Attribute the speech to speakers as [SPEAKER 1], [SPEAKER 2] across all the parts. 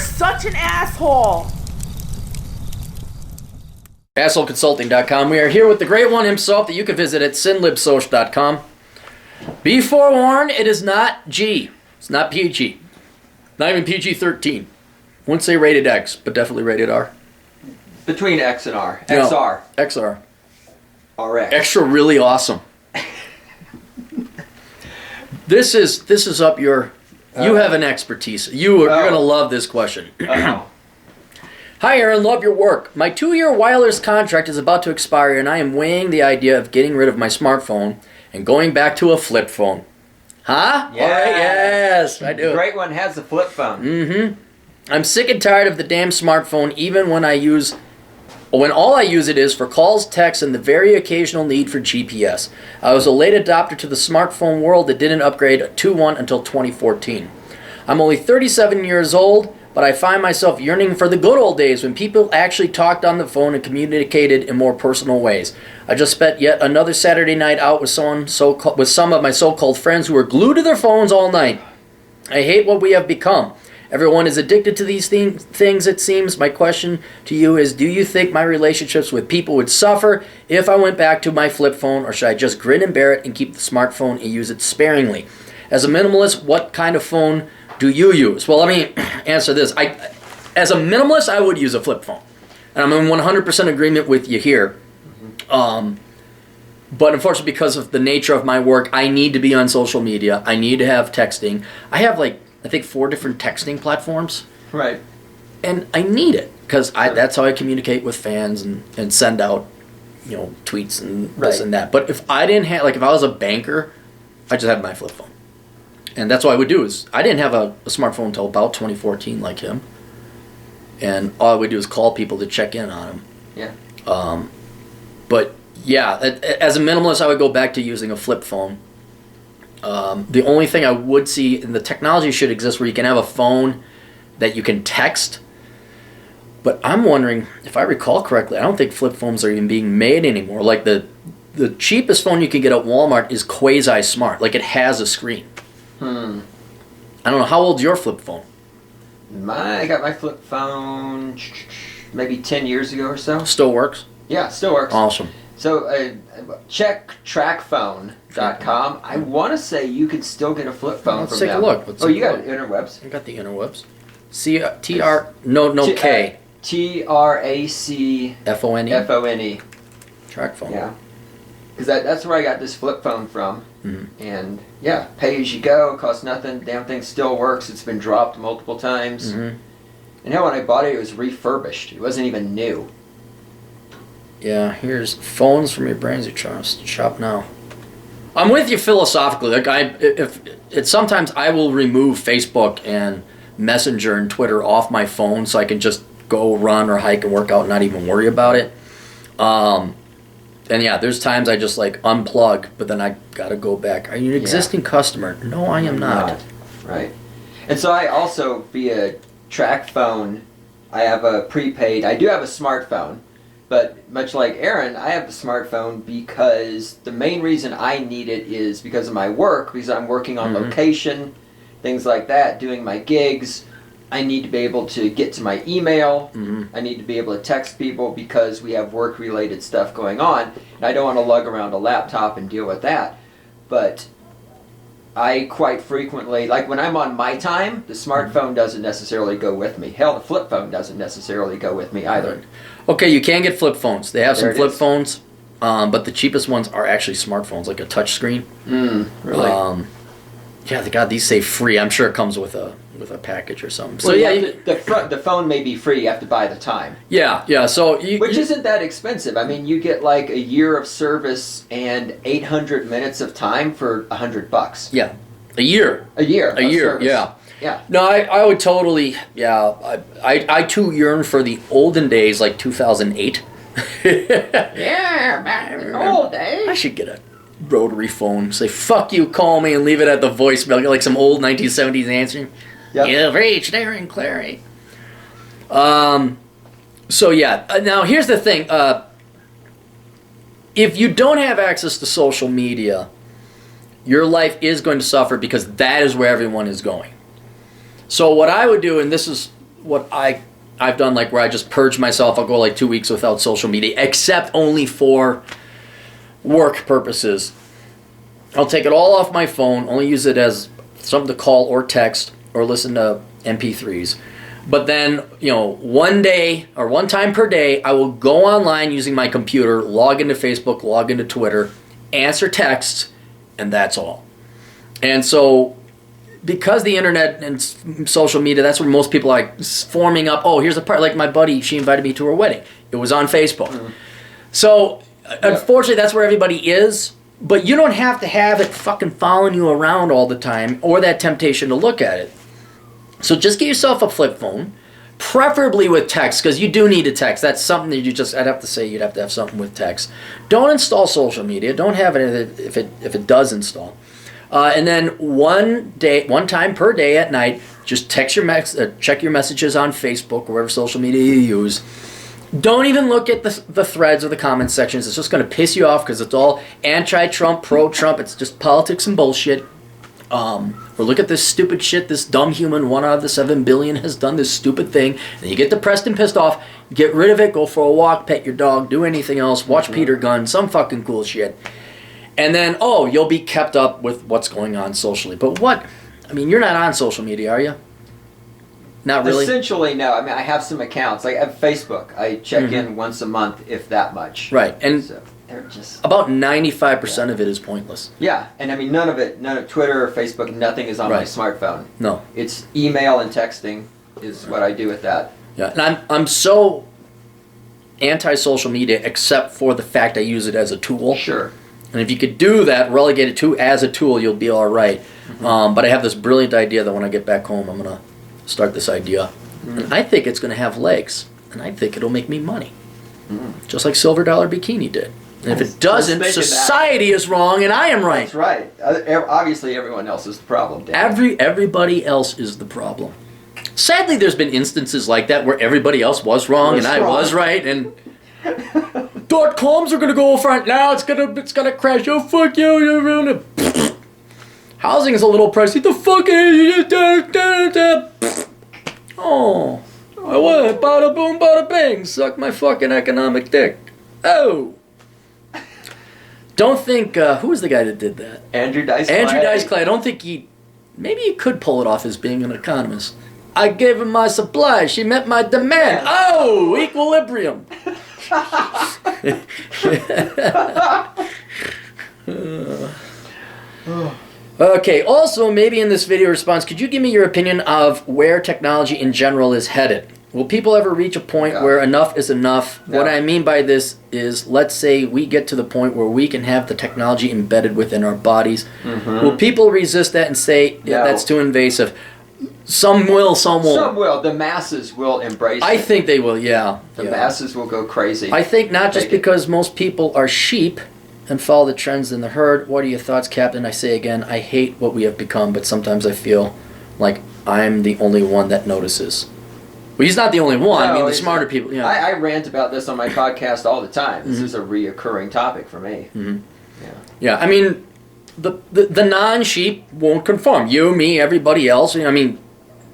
[SPEAKER 1] such an asshole.
[SPEAKER 2] AssholeConsulting.com. We are here with the great one himself that you can visit at sinlibsocial.com. Be forewarned, it is not G. It's not PG. Not even PG-13. Wouldn't say rated X, but definitely rated R.
[SPEAKER 3] Between X and R.
[SPEAKER 2] No,
[SPEAKER 3] XR.
[SPEAKER 2] XR.
[SPEAKER 3] RX.
[SPEAKER 2] Extra really awesome. This is up your... You have an expertise. You're going to love this question.
[SPEAKER 3] Uh-oh.
[SPEAKER 2] Hi, Aaron. Love your work. My 2-year wireless contract is about to expire, and I am weighing the idea of getting rid of my smartphone and going back to a flip phone. Huh?
[SPEAKER 3] Yes.
[SPEAKER 2] All right, yes, I do.
[SPEAKER 3] The great one has a flip phone.
[SPEAKER 2] Mm-hmm. I'm sick and tired of the damn smartphone, even when all I use it is for calls, texts, and the very occasional need for GPS. I was a late adopter to the smartphone world that didn't upgrade to one until 2014. I'm only 37 years old, but I find myself yearning for the good old days when people actually talked on the phone and communicated in more personal ways. I just spent yet another Saturday night out with some of my so-called friends who were glued to their phones all night. I hate what we have become. Everyone is addicted to these things, it seems. My question to you is, do you think my relationships with people would suffer if I went back to my flip phone, or should I just grin and bear it and keep the smartphone and use it sparingly? As a minimalist, what kind of phone do you use? Well, let me answer this. As a minimalist, I would use a flip phone. And I'm in 100% agreement with you here. But unfortunately, because of the nature of my work, I need to be on social media. I need to have texting. I have I think 4 different texting platforms.
[SPEAKER 3] Right.
[SPEAKER 2] And I need it because that's how I communicate with fans and send out, tweets and this and that. But if I didn't have, if I was a banker, I just had my flip phone. And that's what I would do is, I didn't have a smartphone until about 2014 like him. And all I would do is call people to check in on them.
[SPEAKER 3] Yeah.
[SPEAKER 2] But yeah, as a minimalist, I would go back to using a flip phone. The only thing I would see, and the technology should exist where you can have a phone that you can text. But I'm wondering, if I recall correctly, I don't think flip phones are even being made anymore. Like the cheapest phone you can get at Walmart is quasi-smart. Like it has a screen. I don't know, how old's your flip phone?
[SPEAKER 3] I got my flip phone maybe 10 years ago or so.
[SPEAKER 2] Still works?
[SPEAKER 3] Yeah, still works.
[SPEAKER 2] Awesome.
[SPEAKER 3] So check trackphone.com. I want to say you can still get a flip phone
[SPEAKER 2] Let's
[SPEAKER 3] from
[SPEAKER 2] take
[SPEAKER 3] them.
[SPEAKER 2] a look. Let's
[SPEAKER 3] You got interwebs?
[SPEAKER 2] I got the interwebs. K.
[SPEAKER 3] TRAC
[SPEAKER 2] F-O-N-E?
[SPEAKER 3] FONE.
[SPEAKER 2] Track phone.
[SPEAKER 3] Yeah. Because that's where I got this flip phone from.
[SPEAKER 2] Mm-hmm.
[SPEAKER 3] And yeah, pay as you go, costs nothing. Damn thing still works. It's been dropped multiple times.
[SPEAKER 2] Mm-hmm.
[SPEAKER 3] And when I bought it, it was refurbished. It wasn't even new.
[SPEAKER 2] Yeah, here's phones from your brains you trust. Shop now. I'm with you philosophically. Sometimes I will remove Facebook and Messenger and Twitter off my phone so I can just go run or hike and work out and not even worry about it. And yeah, there's times I just unplug, but then I gotta go back. Are you an existing customer? No, I am not.
[SPEAKER 3] Right. And so I also, via Track Phone, I have a prepaid. I do have a smartphone, but much like Aaron, I have a smartphone because the main reason I need it is because of my work, because I'm working on location, things like that, doing my gigs. I need to be able to get to my email. I need to be able to text people because we have work-related stuff going on. And I don't want to lug around a laptop and deal with that. But I quite frequently, when I'm on my time, the smartphone doesn't necessarily go with me. Hell, the flip phone doesn't necessarily go with me either.
[SPEAKER 2] Right. Okay, you can get flip phones. They have some flip
[SPEAKER 3] is.
[SPEAKER 2] phones, but the cheapest ones are actually smartphones, like a touch screen.
[SPEAKER 3] Really?
[SPEAKER 2] Yeah, God, these say free. I'm sure it comes with a package or something. So
[SPEAKER 3] the phone may be free. You have to buy the time.
[SPEAKER 2] Yeah. So
[SPEAKER 3] which isn't that expensive. I mean, you get a year of service and 800 minutes of time for $100.
[SPEAKER 2] Yeah, a year.
[SPEAKER 3] A year.
[SPEAKER 2] Yeah.
[SPEAKER 3] Yeah.
[SPEAKER 2] No, I would totally. Yeah, I too yearn for the olden days, like 2008.
[SPEAKER 3] Yeah, back in the old days.
[SPEAKER 2] I should get a rotary phone. Say fuck you, call me, and leave it at the voicemail. Get like some old 1970s answering.
[SPEAKER 3] Yep.
[SPEAKER 2] You've reached Aaron Clary. So yeah. Now here's the thing. If you don't have access to social media, your life is going to suffer because that is where everyone is going. So what I would do, and this is I've done, like where I just purge myself. I'll go like 2 weeks without social media, except only for work purposes. I'll take it all off my phone, only use it as something to call or text or listen to MP3s. But then, one day or one time per day, I will go online using my computer, log into Facebook, log into Twitter, answer texts, and that's all. And so, because the internet and social media, that's where most people are like forming up. Oh, here's a part. Like my buddy, she invited me to her wedding. It was on Facebook. Mm-hmm. So, unfortunately, that's where everybody is. But you don't have to have it fucking following you around all the time or that temptation to look at it. So just get yourself a flip phone, preferably with text, because you do need a text. That's something that I'd have to say you'd have to have something with text. Don't install social media. Don't have it if it does install. And then one time per day at night, just check your messages on Facebook or whatever social media you use. Don't even look at the threads or the comment sections. It's just going to piss you off because it's all anti-Trump, pro-Trump. It's just politics and bullshit. Or look at this stupid shit, this dumb human, 1 out of the 7 billion has done this stupid thing. And you get depressed and pissed off, get rid of it, go for a walk, pet your dog, do anything else, watch Peter Gunn, some fucking cool shit. And then, you'll be kept up with what's going on socially. But you're not on social media, are you? Not really?
[SPEAKER 3] Essentially, no. I mean, I have some accounts. Like, I have Facebook. I check in once a month, if that much.
[SPEAKER 2] Right. And
[SPEAKER 3] so they're just...
[SPEAKER 2] about 95% of it is pointless.
[SPEAKER 3] Yeah. And I mean, none of Twitter or Facebook, nothing is on my smartphone.
[SPEAKER 2] No.
[SPEAKER 3] It's email and texting is what I do with that.
[SPEAKER 2] Yeah. And I'm so anti-social media except for the fact I use it as a tool.
[SPEAKER 3] Sure.
[SPEAKER 2] And if you could do that, relegate it to as a tool, you'll be all right. Mm-hmm. But I have this brilliant idea that when I get back home, I'm going to start this idea. Mm-hmm. And I think it's going to have legs. And I think it'll make me money. Mm-hmm. Just like Silver Dollar Bikini did. And if it doesn't, society is wrong and I am right.
[SPEAKER 3] That's right. Obviously, everyone else is the problem, Dan.
[SPEAKER 2] Everybody else is the problem. Sadly, there's been instances like that where everybody else was wrong and I was right. And... .coms are gonna go front now. It's gonna crash. Oh fuck you! Housing is a little pricey. The fuck Oh, I what? Bada boom, bada bang. Suck my fucking economic dick. Oh. Don't think who was the guy that did that?
[SPEAKER 3] Andrew Dice Clay.
[SPEAKER 2] Andrew Dice Clay. I don't think maybe he could pull it off as being an economist. I gave him my supply. She met my demand. Oh, equilibrium. Okay, also maybe in this video response, could you give me your opinion of where technology in general is headed? Will people ever reach a point where enough is enough? What I mean by this is, let's say we get to the point where we can have the technology embedded within our bodies. Mm-hmm. Will people resist that and say, that's too invasive? Some will, some won't.
[SPEAKER 3] Some will. The masses will embrace it.
[SPEAKER 2] I think they will, yeah.
[SPEAKER 3] The masses will go crazy.
[SPEAKER 2] I think not just because most people are sheep and follow the trends in the herd. What are your thoughts, Captain? I say again, I hate what we have become, but sometimes I feel like I'm the only one that notices. Well, he's not the only one. No, I mean, the smarter people. Yeah.
[SPEAKER 3] I rant about this on my podcast all the time. This is a reoccurring topic for me.
[SPEAKER 2] Mm-hmm. Yeah, I mean, the non-sheep won't conform. You, me, everybody else. I mean,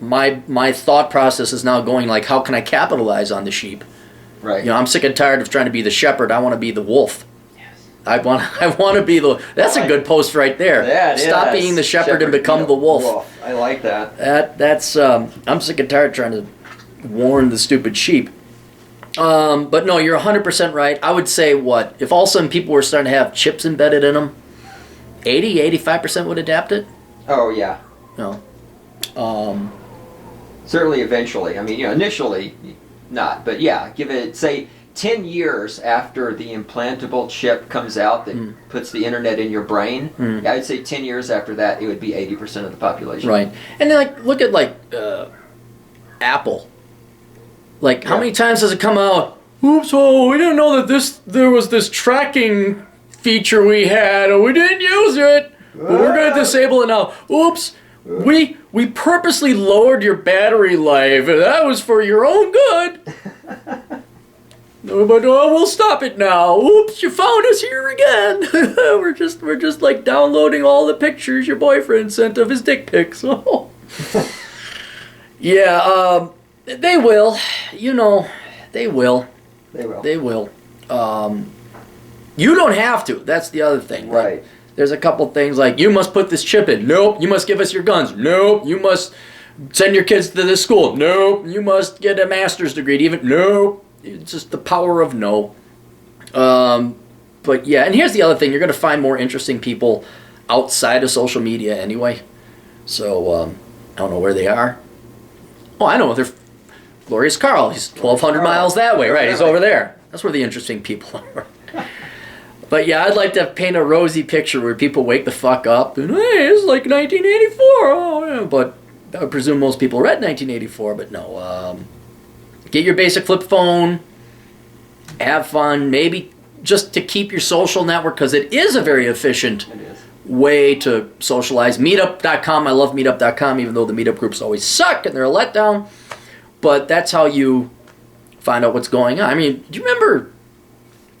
[SPEAKER 2] my thought process is now going like, how can I capitalize on the sheep?
[SPEAKER 3] Right.
[SPEAKER 2] I'm sick and tired of trying to be the shepherd. I want to be the wolf. Yes. I want to be the. That's a good post right there.
[SPEAKER 3] Yeah,
[SPEAKER 2] Stop being the shepherd and become the wolf.
[SPEAKER 3] I like that.
[SPEAKER 2] That's. I'm sick and tired trying to warn the stupid sheep. But no, you're 100% right. I would say if all of a sudden people were starting to have chips embedded in them, 85% would adapt it.
[SPEAKER 3] Oh yeah.
[SPEAKER 2] No.
[SPEAKER 3] Certainly eventually. I mean, initially not, but yeah, give it, say, 10 years after the implantable chip comes out that puts the internet in your brain. I'd say 10 years after that, it would be 80% of the population.
[SPEAKER 2] Right. And then look at Apple. How many times does it come out? Oops, we didn't know that there was this tracking feature we had, and we didn't use it. But we're going to disable it now. Oops, we purposely lowered your battery life, and that was for your own good. But we'll stop it now. Oops, you found us here again. we're just downloading all the pictures your boyfriend sent of his dick pics. Yeah. They will. You know, they will.
[SPEAKER 3] They will.
[SPEAKER 2] They will. You don't have to. That's the other thing.
[SPEAKER 3] Right.
[SPEAKER 2] There's a couple things like, you must put this chip in. Nope. You must give us your guns. Nope. You must send your kids to this school. Nope. You must get a master's degree to even. Nope. It's just the power of no. But yeah, and here's the other thing. You're going to find more interesting people outside of social media anyway. So, I don't know where they are. Oh, I know. They're Glorious Carl. He's 1,200 miles that way. Right. He's over there. That's where the interesting people are. But yeah, I'd like to paint a rosy picture where people wake the fuck up and, hey, it's like 1984. Oh, yeah. But I would presume most people read 1984. But no. Get your basic flip phone. Have fun. Maybe just to keep your social network, because it is a very efficient way to socialize. Meetup.com. I love Meetup.com, even though the meetup groups always suck and they're a letdown. But that's how you find out what's going on. I mean, do you remember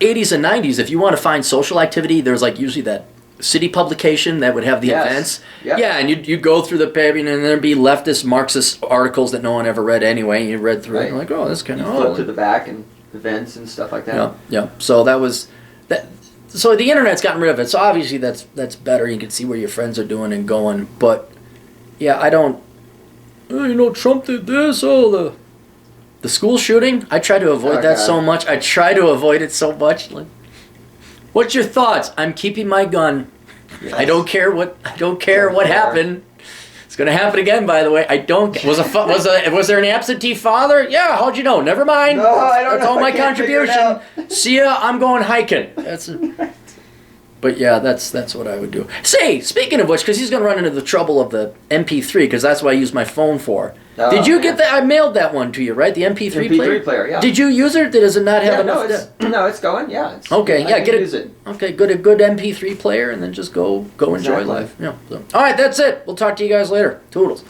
[SPEAKER 2] 80s and 90s? If you want to find social activity, there's like usually that city publication that would have the events.
[SPEAKER 3] Yep.
[SPEAKER 2] Yeah, and you'd go through the page and there'd be leftist Marxist articles that no one ever read anyway. And you read through it and you're like, oh, this kind of...
[SPEAKER 3] flip to the back and events and stuff like that.
[SPEAKER 2] Yeah, yeah. So that was... that. So the internet's gotten rid of it. So obviously that's better. You can see where your friends are doing and going. But yeah, I don't... Oh, you know, Trump did this. Oh, the school shooting. I try to avoid that so much. I try to avoid it so much. Like, what's your thoughts? I'm keeping my gun. Yes. I don't care what happened. It's gonna happen again, by the way. I don't. Was there an absentee father? Yeah. How'd you know? Never mind.
[SPEAKER 3] No, I don't know.
[SPEAKER 2] That's all my contribution. See ya. I'm going hiking. But yeah, that's what I would do. Say, speaking of which, because he's going to run into the trouble of the MP3, because that's what I use my phone for. Oh, did you get that? I mailed that one to you, right? The MP3 player?
[SPEAKER 3] MP3 player, yeah.
[SPEAKER 2] Did you use it? Does it not have enough?
[SPEAKER 3] No, it's going, yeah.
[SPEAKER 2] Okay, yeah, get it.
[SPEAKER 3] Use it.
[SPEAKER 2] Okay, good. A good MP3 player, and then just go enjoy life. Yeah. So. All right, that's it. We'll talk to you guys later. Toodles.